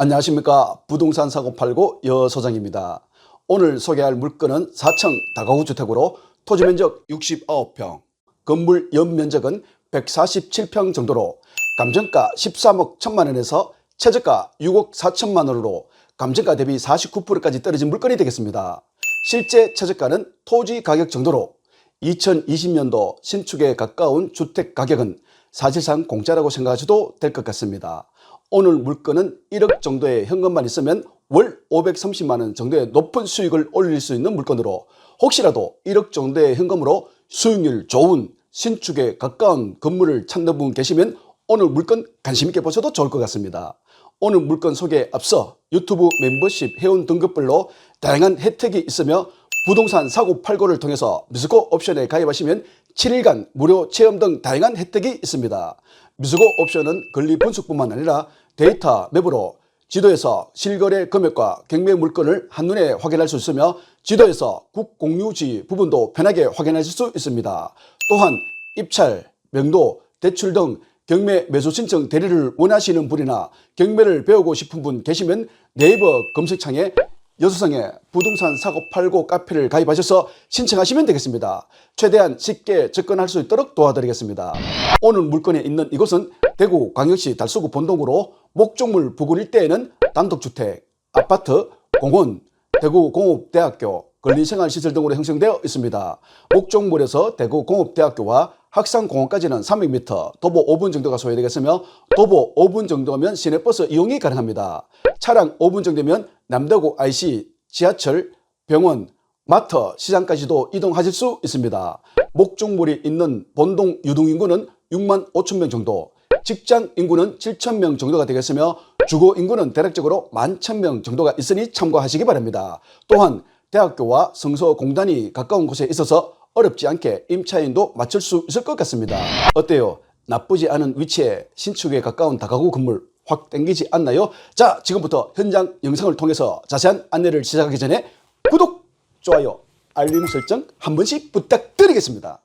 안녕하십니까. 부동산 사고 팔고 여소장입니다. 오늘 소개할 물건은 4층 다가구 주택으로 토지 면적 69평, 건물 연면적은 147평 정도로 감정가 13억 1천만 원에서 최저가 6억 4천만 원으로 감정가 대비 49%까지 떨어진 물건이 되겠습니다. 실제 최저가는 토지 가격 정도로 2020년도 신축에 가까운 주택 가격은 사실상 공짜라고 생각하셔도 될 것 같습니다. 오늘 물건은 1억 정도의 현금만 있으면 월 530만 원 정도의 높은 수익을 올릴 수 있는 물건으로 혹시라도 1억 정도의 현금으로 수익률 좋은 신축에 가까운 건물을 찾는 분 계시면 오늘 물건 관심 있게 보셔도 좋을 것 같습니다. 오늘 물건 소개에 앞서 유튜브 멤버십 회원 등급별로 다양한 혜택이 있으며 부동산 사고 팔고를 통해서 미스코 옵션에 가입하시면 7일간 무료 체험 등 다양한 혜택이 있습니다. 미스코 옵션은 권리 분석뿐만 아니라 데이터 맵으로 지도에서 실거래 금액과 경매 물건을 한눈에 확인할 수 있으며 지도에서 국공유지 부분도 편하게 확인하실 수 있습니다. 또한 입찰, 명도, 대출 등 경매 매수 신청 대리를 원하시는 분이나 경매를 배우고 싶은 분 계시면 네이버 검색창에 여수성의 부동산 사고 팔고 카페를 가입하셔서 신청하시면 되겠습니다. 최대한 쉽게 접근할 수 있도록 도와드리겠습니다. 오늘 물건에 있는 이곳은 대구 광역시 달서구 본동으로 목적물 부근 일대에는 단독주택, 아파트, 공원, 대구공업대학교, 근린생활시설 등으로 형성되어 있습니다. 목적물에서 대구공업대학교와 학산공원까지는 300m, 도보 5분 정도가 소요되겠으며 도보 5분 정도면 시내버스 이용이 가능합니다. 차량 5분 정도면 남대구 IC, 지하철, 병원, 마트, 시장까지도 이동하실 수 있습니다. 목적물이 있는 본동 유동인구는 6만 5천 명 정도, 직장 인구는 7천 명 정도가 되겠으며 주거 인구는 대략적으로 11,000명 정도가 있으니 참고하시기 바랍니다. 또한 대학교와 성서공단이 가까운 곳에 있어서 어렵지 않게 임차인도 맞출 수 있을 것 같습니다. 어때요? 나쁘지 않은 위치에 신축에 가까운 다가구 건물 확 땡기지 않나요? 자, 지금부터 현장 영상을 통해서 자세한 안내를 시작하기 전에 구독, 좋아요, 알림 설정 한 번씩 부탁드리겠습니다.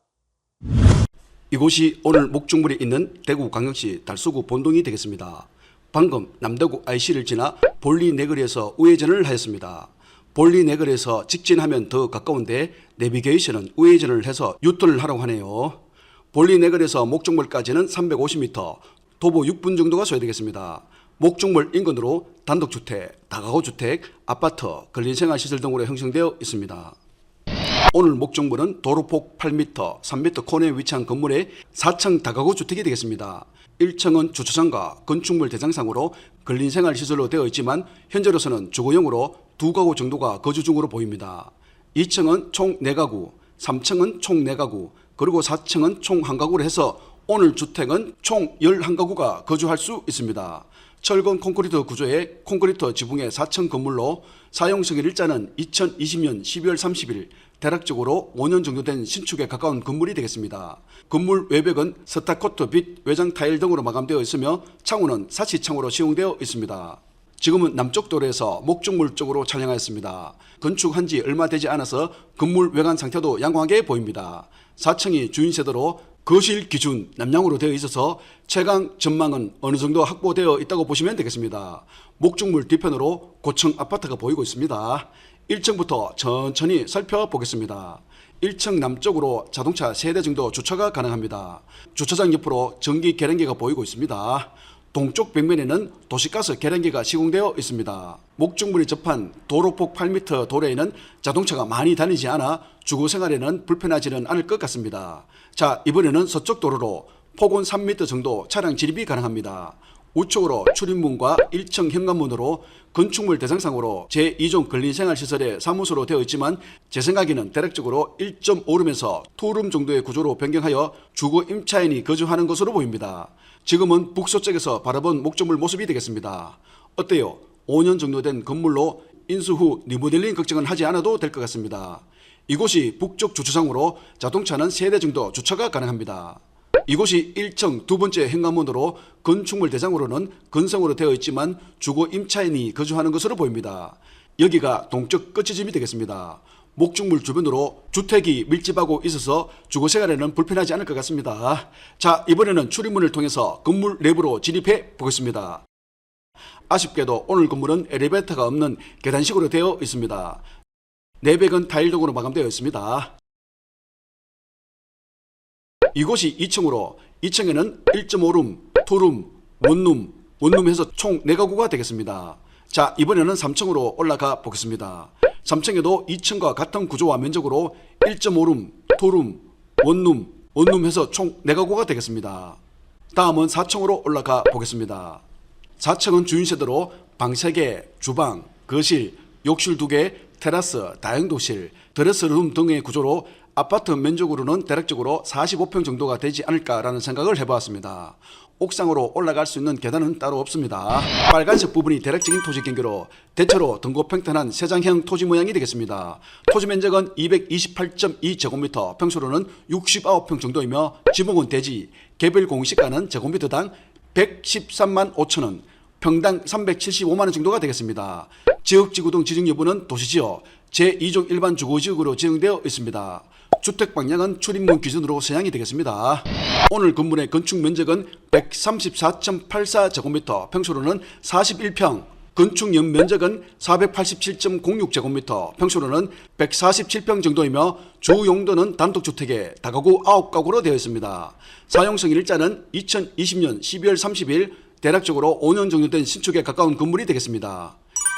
이곳이 오늘 목적물이 있는 대구광역시 달서구 본동이 되겠습니다. 방금 남대구 IC를 지나 볼리 내거리에서 우회전을 하였습니다. 볼리 내거리에서 직진하면 더 가까운데 내비게이션은 우회전을 해서 유턴을 하라고 하네요. 볼리 내거리에서 목적물까지는 350m, 도보 6분 정도가 소요되겠습니다. 목적물 인근으로 단독주택, 다가구주택, 아파트, 근린생활시설 등으로 형성되어 있습니다. 오늘 목적물은 도로폭 8m, 3m 코너에 위치한 건물의 4층 다가구 주택이 되겠습니다. 1층은 주차장과 건축물 대장상으로 근린생활시설로 되어 있지만 현재로서는 주거용으로 2가구 정도가 거주 중으로 보입니다. 2층은 총 4가구, 3층은 총 4가구, 그리고 4층은 총 1가구로 해서 오늘 주택은 총 11가구가 거주할 수 있습니다. 철근 콘크리트 구조의 콘크리트 지붕의 4층 건물로 사용승인 일자는 2020년 12월 30일, 대략적으로 5년 정도 된 신축에 가까운 건물이 되겠습니다. 건물 외벽은 스타코트 빛, 외장 타일 등으로 마감되어 있으며 창호는 사시창호로 시공되어 있습니다. 지금은 남쪽 도로에서 목적물 쪽으로 촬영하였습니다. 건축한 지 얼마 되지 않아서 건물 외관 상태도 양호하게 보입니다. 4층이 주인세대로 거실 기준 남향으로 되어 있어서 채광 전망은 어느 정도 확보되어 있다고 보시면 되겠습니다. 목적물 뒤편으로 고층 아파트가 보이고 있습니다. 1층부터 천천히 살펴보겠습니다. 1층 남쪽으로 자동차 3대 정도 주차가 가능합니다. 주차장 옆으로 전기 계량기가 보이고 있습니다. 동쪽 벽면에는 도시가스 계량기가 시공되어 있습니다. 목적물이 접한 도로폭 8m 도로에는 자동차가 많이 다니지 않아 주거생활에는 불편하지는 않을 것 같습니다. 자, 이번에는 서쪽 도로로 폭은 3m 정도 차량 진입이 가능합니다. 우측으로 출입문과 1층 현관문으로 건축물 대상상으로 제2종 근린생활시설의 사무소로 되어 있지만 제 생각에는 대략적으로 1.5룸에서 2룸 정도의 구조로 변경하여 주거 임차인이 거주하는 것으로 보입니다. 지금은 북서쪽에서 바라본 목적물 모습이 되겠습니다. 어때요? 5년 정도 된 건물로 인수 후 리모델링 걱정은 하지 않아도 될 것 같습니다. 이곳이 북쪽 주차장으로 자동차는 3대 정도 주차가 가능합니다. 이곳이 1층 두 번째 현관문으로 건축물 대장으로는 건성으로 되어 있지만 주거 임차인이 거주하는 것으로 보입니다. 여기가 동쪽 끝지점이 되겠습니다. 목적물 주변으로 주택이 밀집하고 있어서 주거생활에는 불편하지 않을 것 같습니다. 자, 이번에는 출입문을 통해서 건물 내부로 진입해 보겠습니다. 아쉽게도 오늘 건물은 엘리베이터가 없는 계단식으로 되어 있습니다. 내벽은 타일동으로 마감되어 있습니다. 이곳이 2층으로 2층에는 1.5룸, 2룸, 원룸 해서 총 4가구가 되겠습니다. 자, 이번에는 3층으로 올라가 보겠습니다. 3층에도 2층과 같은 구조와 면적으로 1.5룸, 2룸, 원룸 해서 총 4가구가 되겠습니다. 다음은 4층으로 올라가 보겠습니다. 4층은 주인세대로 방 3개, 주방, 거실, 욕실 2개, 테라스, 다용도실, 드레스룸 등의 구조로 아파트 면적으로는 대략적으로 45평 정도가 되지 않을까라는 생각을 해보았습니다. 옥상으로 올라갈 수 있는 계단은 따로 없습니다. 빨간색 부분이 대략적인 토지 경계로 대체로 등고 평탄한 세장형 토지 모양이 되겠습니다. 토지 면적은 228.2제곱미터, 평수로는 69평 정도이며 지목은 대지, 개별 공시가는 제곱미터당 113만 5천원, 평당 375만원 정도가 되겠습니다. 지역지구 등 지정 여부는 도시지역 제2종 일반 주거지역으로 지정되어 있습니다. 주택 방향은 출입문 기준으로 서양이 되겠습니다. 오늘 건물의 건축 면적은 134.84제곱미터, 평수로는 41평, 건축 연면적은 487.06제곱미터, 평수로는 147평 정도이며 주 용도는 단독주택에 다가구 9가구로 되어 있습니다. 사용성 일자는 2020년 12월 30일, 대략적으로 5년 정도 된 신축에 가까운 건물이 되겠습니다.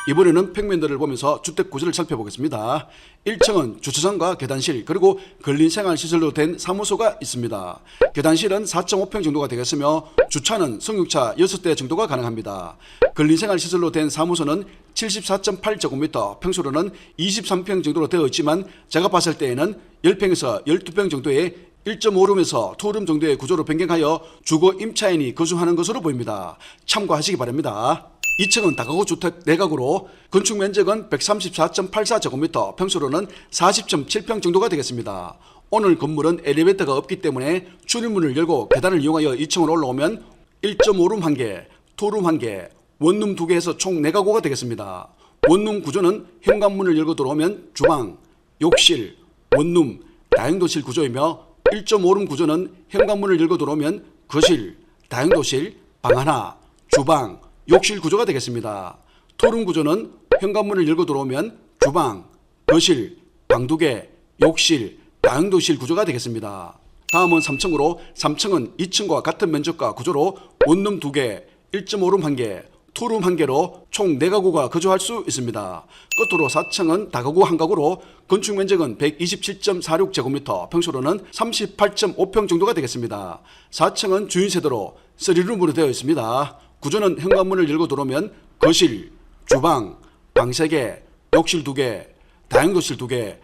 이번에는 평면도를 보면서 주택 구조를 살펴보겠습니다. 1층은 주차장과 계단실 그리고 근린생활시설로 된 사무소가 있습니다. 계단실은 4.5평 정도가 되겠으며 주차는 승용차 6대 정도가 가능합니다. 근린생활시설로 된 사무소는 74.8제곱미터, 평수로는 23평 정도로 되어 있지만 제가 봤을 때에는 10평에서 12평 정도의 1.5룸에서 2룸 정도의 구조로 변경하여 주거 임차인이 거주하는 것으로 보입니다. 참고하시기 바랍니다. 2층은 다가구 주택 4가구로 건축 면적은 134.84제곱미터, 평수로는 40.7평 정도가 되겠습니다. 오늘 건물은 엘리베이터가 없기 때문에 출입문을 열고 계단을 이용하여 2층으로 올라오면 1.5룸 1개, 2룸 1개, 원룸 2개 해서 총 4가구가 되겠습니다. 원룸 구조는 현관문을 열고 들어오면 주방, 욕실, 원룸, 다용도실 구조이며 1.5룸 구조는 현관문을 열고 들어오면 거실, 다용도실, 방 하나, 주방, 욕실 구조가 되겠습니다. 투룸 구조는 현관문을 열고 들어오면 주방, 거실, 방 2개, 욕실, 다용도실 구조가 되겠습니다. 다음은 3층으로 3층은 2층과 같은 면적과 구조로 원룸 2개, 1.5룸 1개, 투룸 1개로 총 4가구가 거주할 수 있습니다. 끝으로 4층은 다가구 1가구로 건축 면적은 127.46제곱미터, 평수로는 38.5평 정도가 되겠습니다. 4층은 주인세대로 3룸으로 되어 있습니다. 구조는 현관문을 열고 들어오면 거실, 주방, 방 3개, 욕실 2개, 다용도실 2개,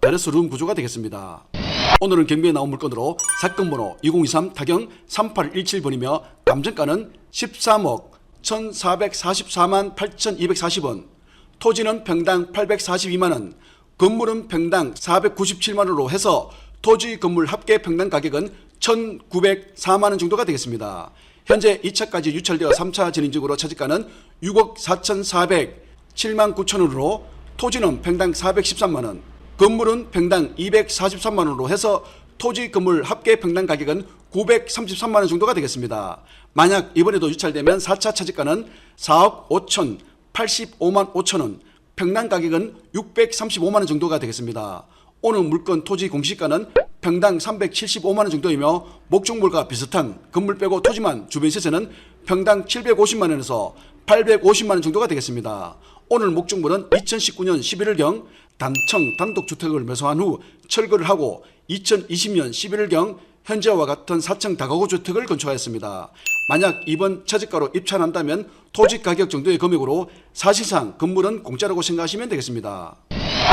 드레스룸 구조가 되겠습니다. 오늘은 경비에 나온 물건으로 사건 번호 2023 타경 3817번이며 감정가는 13억 1,444만 8,240원, 토지는 평당 842만원, 건물은 평당 497만원으로 해서 토지 건물 합계 평당 가격은 1,904만원 정도가 되겠습니다. 현재 2차까지 유찰되어 3차 진입적으로 차지가는 6억 4,407만 9천원으로 토지는 평당 413만원, 건물은 평당 243만원으로 해서 토지 건물 합계 평당 가격은 933만원 정도가 되겠습니다. 만약 이번에도 유찰되면 4차 차지가는 4억 5,085만 5천원, 평당 가격은 635만원 정도가 되겠습니다. 오늘 물건 토지 공시가는 평당 375만원 정도이며 목적물과 비슷한 건물 빼고 토지만 주변 시세는 평당 750만원에서 850만원 정도가 되겠습니다. 오늘 목적물은 2019년 11월경 단층 단독주택을 매수한 후 철거를 하고 2020년 11월경 현재와 같은 4층 다가구 주택을 건축하였습니다. 만약 이번 차지가로 입찰한다면 토지 가격 정도의 금액으로 사실상 건물은 공짜라고 생각하시면 되겠습니다.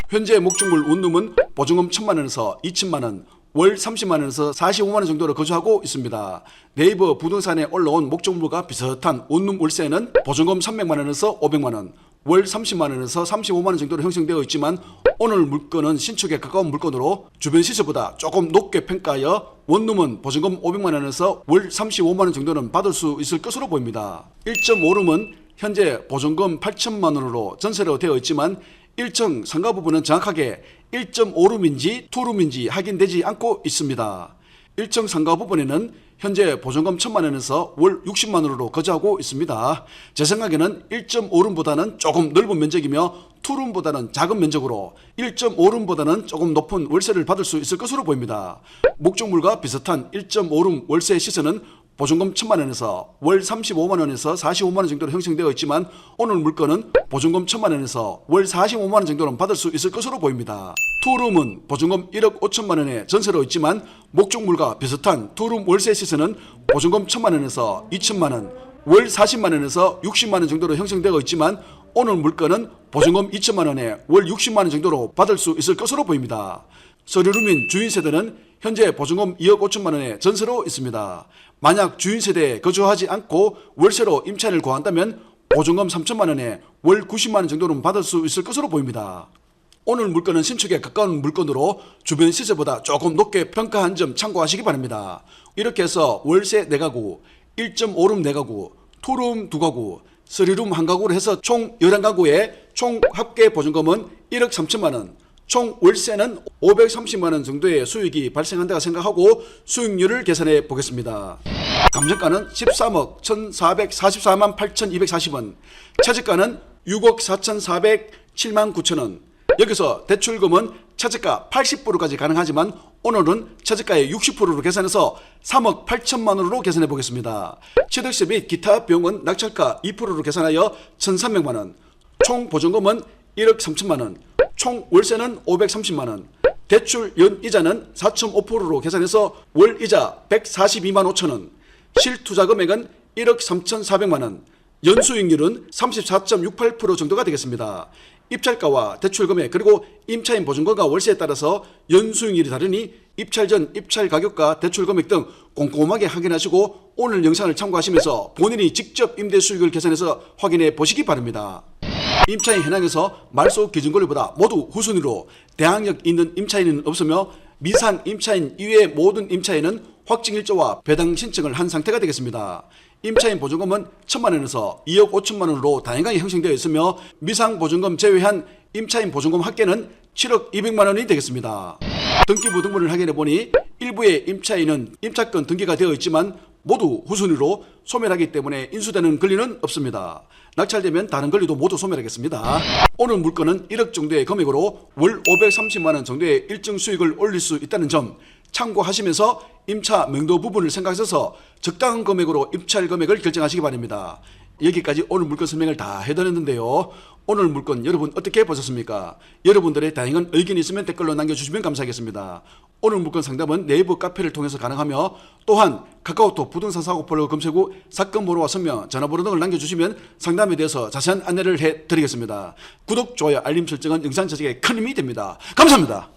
현재 목적물 원룸은 보증금 1,000만원에서 2천만원, 월 30만원에서 45만원 정도로 거주하고 있습니다. 네이버 부동산에 올라온 목적물과 비슷한 원룸 월세는 보증금 300만원에서 500만원, 월 30만원에서 35만원 정도로 형성되어 있지만 오늘 물건은 신축에 가까운 물건으로 주변 시세보다 조금 높게 평가하여 원룸은 보증금 500만원에서 월 35만원 정도는 받을 수 있을 것으로 보입니다. 1.5룸은 현재 보증금 8천만원으로 전세로 되어 있지만 1층 상가 부분은 정확하게 1.5룸인지 2룸인지 확인되지 않고 있습니다. 1층 상가 부분에는 현재 보증금 1,000만 원에서 월 60만 원으로 거주하고 있습니다. 제 생각에는 1.5룸보다는 조금 넓은 면적이며 2룸보다는 작은 면적으로 1.5룸보다는 조금 높은 월세를 받을 수 있을 것으로 보입니다. 목적물과 비슷한 1.5룸 월세 시세는 보증금 1,000만 원에서 월 35만 원에서 45만 원 정도로 형성되어 있지만 오늘 물건은 보증금 1,000만 원에서 월 45만 원 정도는 받을 수 있을 것으로 보입니다. 투룸은 보증금 1억 5천만 원의 전세로 있지만 목적물과 비슷한 투룸 월세 시세는 보증금 1,000만 원에서 2천만 원, 월 40만 원에서 60만 원 정도로 형성되어 있지만 오늘 물건은 보증금 2천만 원에 월 60만 원 정도로 받을 수 있을 것으로 보입니다. 서류룸인 주인세대는 현재 보증금 2억 5천만 원의 전세로 있습니다. 만약 주인세대에 거주하지 않고 월세로 임차인을 구한다면 보증금 3천만 원에 월 90만 원 정도는 받을 수 있을 것으로 보입니다. 오늘 물건은 신축에 가까운 물건으로 주변 시세보다 조금 높게 평가한 점 참고하시기 바랍니다. 이렇게 해서 월세 4가구, 1.5룸 4가구, 투룸 2가구, 3룸 1가구로 해서 총 11가구의 총 합계 보증금은 1억 3천만 원, 총 월세는 530만 원 정도의 수익이 발생한다고 생각하고 수익률을 계산해 보겠습니다. 감정가는 13억 1,444만 8,240원, 차지가는 6억 4,407만 9천원. 여기서 대출금은 차지가 80%까지 가능하지만 오늘은 차지가의 60%로 계산해서 3억 8천만 원으로 계산해 보겠습니다. 취득세 및 기타 비용은 낙찰가 2%로 계산하여 1,300만 원, 총 보증금은 1억 3천만 원, 총 월세는 530만 원, 대출 연이자는 4.5%로 계산해서 월이자 142만 5천 원, 실투자 금액은 1억 3,400만 원, 연수익률은 34.68% 정도가 되겠습니다. 입찰가와 대출 금액 그리고 임차인 보증금과 월세에 따라서 연수익률이 다르니 입찰 전 입찰 가격과 대출 금액 등 꼼꼼하게 확인하시고 오늘 영상을 참고하시면서 본인이 직접 임대 수익을 계산해서 확인해 보시기 바랍니다. 임차인 현황에서 말소 기준권리보다 모두 후순위로 대항력 있는 임차인은 없으며 미상 임차인 이외의 모든 임차인은 확정일조와 배당 신청을 한 상태가 되겠습니다. 임차인 보증금은 1,000만 원에서 2억 5천만 원으로 다양하게 형성되어 있으며 미상 보증금 제외한 임차인 보증금 합계는 7억 200만 원이 되겠습니다. 등기부 등본을 확인해 보니 일부의 임차인은 임차권 등기가 되어 있지만 모두 후순위로 소멸하기 때문에 인수되는 권리는 없습니다. 낙찰되면 다른 권리도 모두 소멸하겠습니다. 오늘 물건은 1억 정도의 금액으로 월 530만 원 정도의 일정 수익을 올릴 수 있다는 점 참고하시면서 임차 명도 부분을 생각하셔서 적당한 금액으로 입찰 금액을 결정하시기 바랍니다. 여기까지 오늘 물건 설명을 다 해드렸는데요. 오늘 물건 여러분 어떻게 보셨습니까? 여러분들의 다양한 의견이 있으면 댓글로 남겨주시면 감사하겠습니다. 오늘 물건 상담은 네이버 카페를 통해서 가능하며 또한 카카오톡 부동산 사고팔로 검색 후 사건 번호와 성명, 전화번호 등을 남겨주시면 상담에 대해서 자세한 안내를 해드리겠습니다. 구독, 좋아요, 알림 설정은 영상 제작에 큰 힘이 됩니다. 감사합니다.